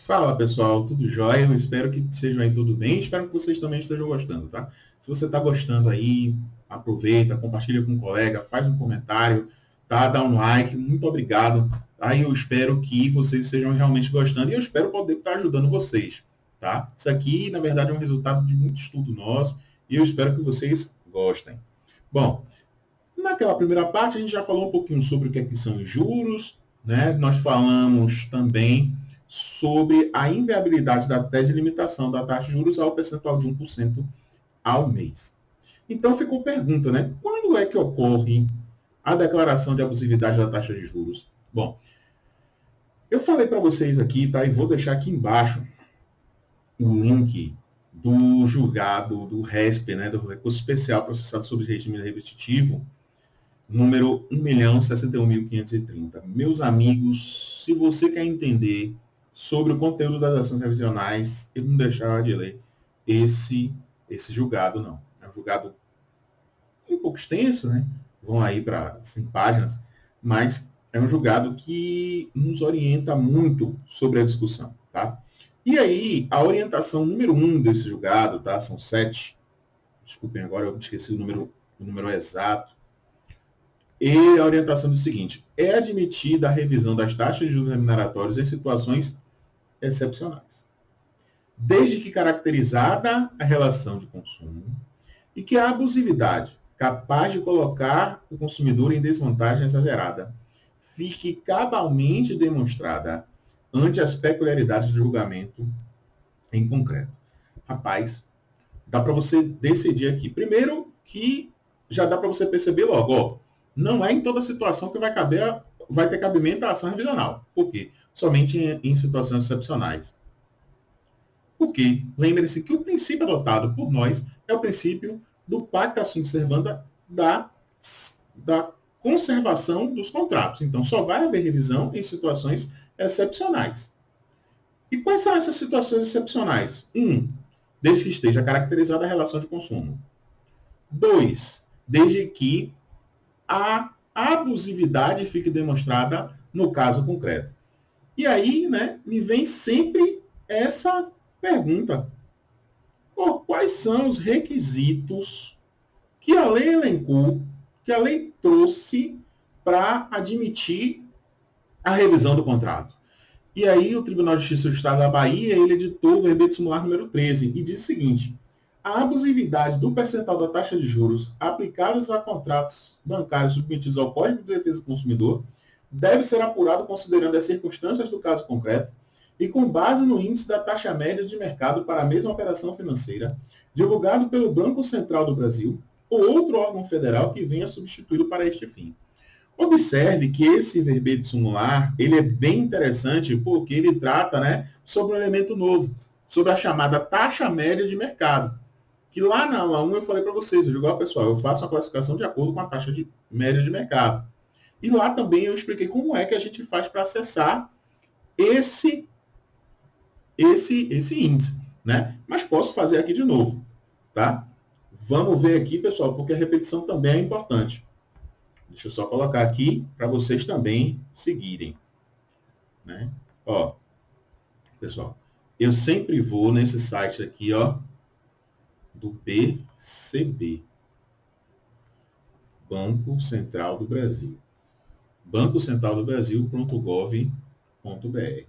Fala pessoal, tudo jóia? Eu espero que estejam aí tudo bem. Espero que vocês também estejam gostando, tá? Se você está gostando aí, aproveita, compartilha com um colega, faz um comentário, tá? Dá um like, muito obrigado. Aí eu espero que vocês estejam realmente gostando e eu espero poder estar ajudando vocês, tá? Isso aqui, na verdade, é um resultado de muito estudo nosso e eu espero que vocês gostem. Bom, naquela primeira parte a gente já falou um pouquinho sobre o que é que são os juros, né? Nós falamos também sobre a inviabilidade da tese de limitação da taxa de juros ao percentual de 1% ao mês. Então ficou pergunta, né? Quando é que ocorre a declaração de abusividade da taxa de juros? Bom, eu falei para vocês aqui, tá? E vou deixar aqui embaixo o link do julgado do RESP, né? Do recurso especial processado sob regime repetitivo, número 1.061.530. Meus amigos, se você quer entender sobre o conteúdo das ações revisionais, eu não deixava de ler esse julgado, não. É um julgado um pouco extenso, né? Vão aí para 100 páginas, mas é um julgado que nos orienta muito sobre a discussão, tá? E aí, a orientação número 1 desse julgado, tá? São 7. Desculpem, agora eu esqueci o número exato. E a orientação diz o seguinte: é admitida a revisão das taxas de juros remuneratórios em situações excepcionais, desde que caracterizada a relação de consumo e que a abusividade, capaz de colocar o consumidor em desvantagem exagerada, fique cabalmente demonstrada ante as peculiaridades do julgamento em concreto. Rapaz, dá para você decidir aqui. Primeiro que já dá para você perceber logo, ó, não é em toda situação que vai ter cabimento a ação revisional. Por quê? Somente em situações excepcionais. Porque lembre-se que o princípio adotado por nós é o princípio do pacta sunt servanda da conservação dos contratos. Então, só vai haver revisão em situações excepcionais. E quais são essas situações excepcionais? 1. Desde que esteja caracterizada a relação de consumo. 2. Desde que a abusividade fique demonstrada no caso concreto. E aí, né, me vem sempre essa pergunta: quais são os requisitos que a lei elencou, que a lei trouxe para admitir a revisão do contrato? E aí o Tribunal de Justiça do Estado da Bahia, ele editou o verbete sumular número 13 e diz o seguinte: a abusividade do percentual da taxa de juros aplicados a contratos bancários submetidos ao Código de Defesa do Consumidor deve ser apurado considerando as circunstâncias do caso concreto e com base no índice da taxa média de mercado para a mesma operação financeira, divulgado pelo Banco Central do Brasil ou outro órgão federal que venha substituí-lo para este fim. Observe que esse verbete sumular, ele é bem interessante porque ele trata, né, sobre um elemento novo, sobre a chamada taxa média de mercado. Que lá na aula 1 eu falei para vocês, eu digo, ó, pessoal, eu faço a classificação de acordo com a taxa de média de mercado. E lá também eu expliquei como é que a gente faz para acessar esse índice, né? Mas posso fazer aqui de novo, tá? Vamos ver aqui, pessoal, porque a repetição também é importante. Deixa eu só colocar aqui para vocês também seguirem, né? Ó, pessoal, eu sempre vou nesse site aqui, ó, do BCB, Banco Central do Brasil. bancocentral-do-brasil.gov.br.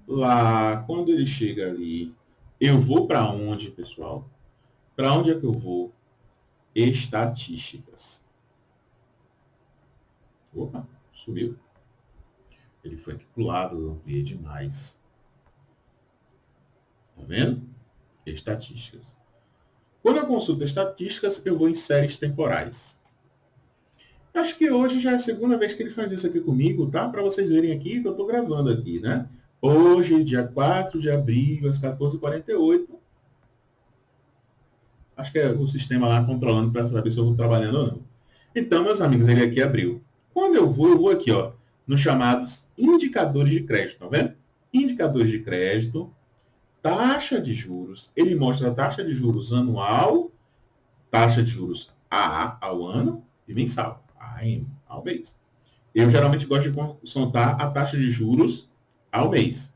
Lá, quando ele chega ali, eu vou para onde, pessoal? Para onde é que eu vou? Estatísticas. Opa, subiu. Ele foi aqui pro lado, eu vi demais. Tá vendo? Estatísticas. Quando eu consulto estatísticas, eu vou em séries temporais. Acho que hoje já é a segunda vez que ele faz isso aqui comigo, tá? Para vocês verem aqui que eu estou gravando aqui, né? Hoje, dia 4 de abril, às 14h48. Acho que é o sistema lá controlando para saber se eu estou trabalhando ou não. Então, meus amigos, ele aqui abriu. Quando eu vou aqui, ó, nos chamados indicadores de crédito, tá vendo? Indicadores de crédito, taxa de juros. Ele mostra a taxa de juros anual, taxa de juros AA ao ano e mensal, AM ao mês. Eu geralmente gosto de consultar a taxa de juros ao mês.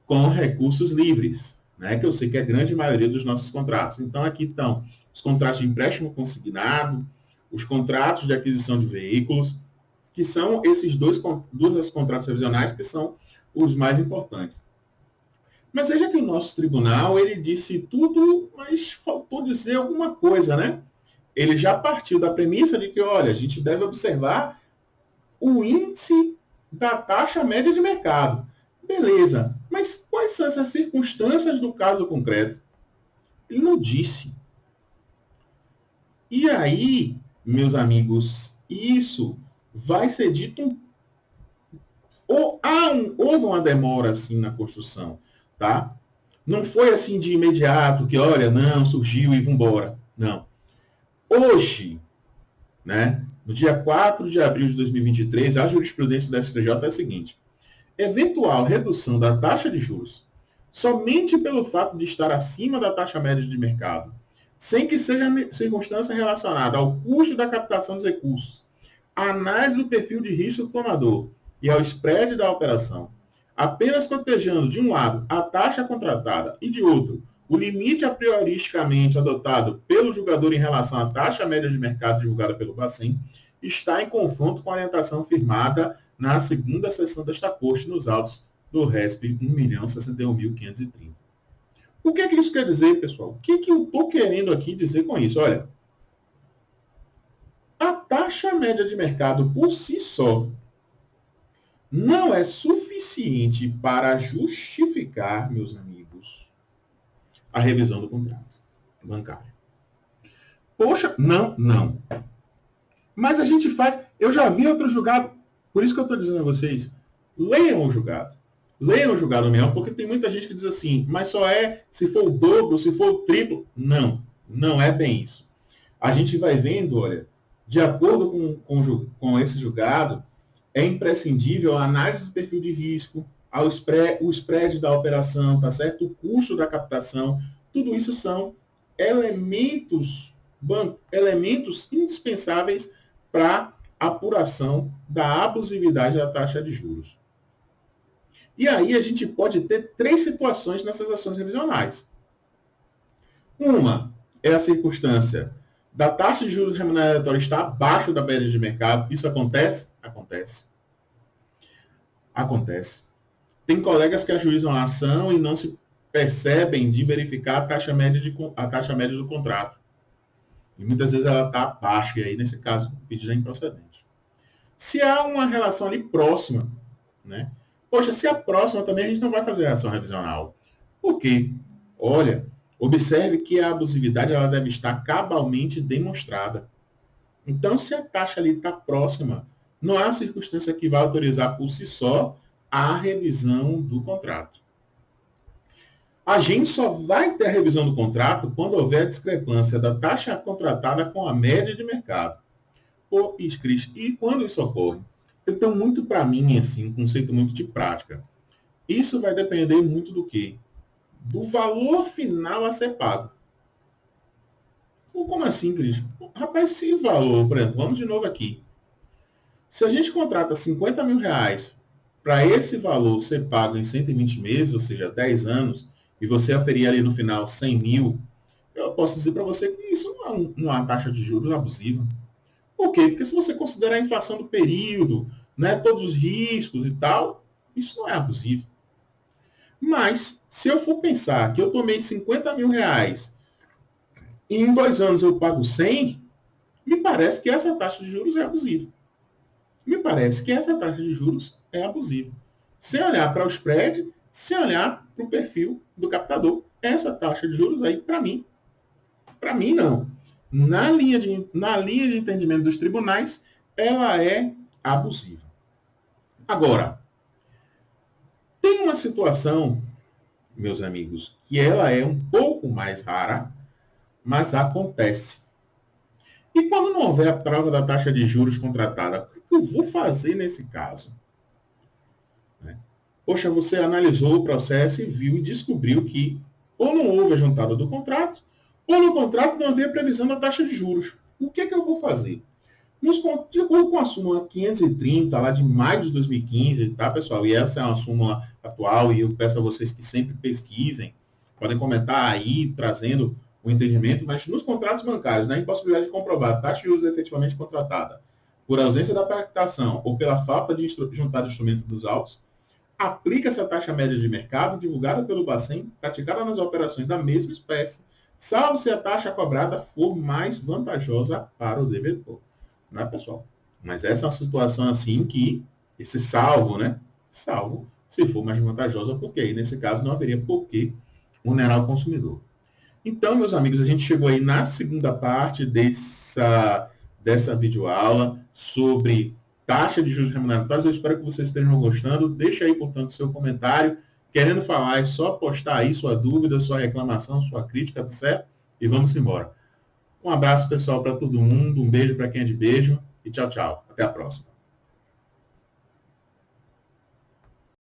com recursos livres, né? Que eu sei que é a grande maioria dos nossos contratos. Então, aqui estão os contratos de empréstimo consignado, os contratos de aquisição de veículos, que são esses dois contratos revisionais que são os mais importantes. Mas veja que o nosso tribunal, ele disse tudo, mas faltou dizer alguma coisa, né? Ele já partiu da premissa de que, olha, a gente deve observar o índice da taxa média de mercado. Beleza, mas quais são essas circunstâncias do caso concreto? Ele não disse. E aí, meus amigos, isso vai ser dito houve uma demora assim na construção, tá? Não foi assim de imediato que, olha, não, surgiu e vambora. Não. Hoje, né, no dia 4 de abril de 2023, a jurisprudência do STJ é a seguinte: eventual redução da taxa de juros somente pelo fato de estar acima da taxa média de mercado, sem que seja circunstância relacionada ao custo da captação dos recursos, a análise do perfil de risco do tomador e ao spread da operação, apenas cotejando, de um lado, a taxa contratada e, de outro, o limite a prioristicamente adotado pelo julgador em relação à taxa média de mercado divulgada pelo Bacen, está em confronto com a orientação firmada na segunda sessão desta Corte nos autos do RESP 1.061.530. O que é que isso quer dizer, pessoal? O que é que eu estou querendo aqui dizer com isso? Olha, a taxa média de mercado por si só não é suficiente para justificar, meus amigos, a revisão do contrato bancário. Poxa, não. Mas a gente faz... Eu já vi outro julgado, por isso que eu estou dizendo a vocês, leiam o julgado. Leiam o julgado mesmo, porque tem muita gente que diz assim, mas só é se for o dobro, se for o triplo. Não é bem isso. A gente vai vendo, olha, de acordo com esse julgado, é imprescindível a análise do perfil de risco, o spread da operação, tá certo? O custo da captação, tudo isso são elementos indispensáveis para apuração da abusividade da taxa de juros. E aí a gente pode ter três situações nessas ações revisionais. Uma é a circunstância da taxa de juros remuneratória estar abaixo da média de mercado. Isso acontece? Acontece. Tem colegas que ajuizam a ação e não se percebem de verificar a taxa média do contrato. E muitas vezes ela está abaixo, e aí, nesse caso, o pedido é improcedente. Se há uma relação ali próxima, né? Poxa, se é próxima também, a gente não vai fazer a ação revisional. Por quê? Olha, observe que a abusividade ela deve estar cabalmente demonstrada. Então, se a taxa ali está próxima, não há circunstância que vá autorizar por si só a revisão do contrato. A gente só vai ter a revisão do contrato quando houver a discrepância da taxa contratada com a média de mercado. Pô, Cris, e quando isso ocorre? Eu tenho muito para mim, assim, um conceito muito de prática. Isso vai depender muito do quê? Do valor final a ser pago. Como assim, Cris? Rapaz, se valor, por exemplo, vamos de novo aqui. Se a gente contrata 50 mil reais para esse valor ser pago em 120 meses, ou seja, 10 anos, e você aferir ali no final 100 mil, eu posso dizer para você que isso não é uma taxa de juros abusiva. Por quê? Porque se você considerar a inflação do período, né, todos os riscos e tal, isso não é abusivo. Mas, se eu for pensar que eu tomei 50 mil reais e em 2 anos eu pago 100, me parece que essa taxa de juros é abusiva. Sem olhar para o spread, sem olhar para o perfil do captador. Essa taxa de juros aí, para mim não. Na linha de entendimento dos tribunais, ela é abusiva. Agora, tem uma situação, meus amigos, que ela é um pouco mais rara, mas acontece. E quando não houver a prova da taxa de juros contratada, o que eu vou fazer nesse caso? Poxa, você analisou o processo e viu e descobriu que ou não houve a juntada do contrato, ou no contrato não havia previsão da taxa de juros. O que é que eu vou fazer? De acordo com a súmula 530, lá de maio de 2015, tá, pessoal? E essa é uma súmula atual, e eu peço a vocês que sempre pesquisem, podem comentar aí, trazendo o entendimento, mas nos contratos bancários, na impossibilidade de comprovar taxa de juros efetivamente contratada, por ausência da pactação ou pela falta de juntar de instrumento dos autos, aplica-se a taxa média de mercado divulgada pelo Bacen, praticada nas operações da mesma espécie, salvo se a taxa cobrada for mais vantajosa para o devedor. Não é, pessoal? Mas essa é uma situação assim que, esse salvo, né? Salvo, se for mais vantajosa, porque aí, nesse caso, não haveria por que onerar o consumidor. Então, meus amigos, a gente chegou aí na segunda parte dessa videoaula sobre taxa de juros remuneratórios. Eu espero que vocês estejam gostando. Deixa aí, portanto, seu comentário. Querendo falar, é só postar aí sua dúvida, sua reclamação, sua crítica, tá certo? E vamos embora. Um abraço, pessoal, para todo mundo. Um beijo para quem é de beijo. E tchau, tchau. Até a próxima.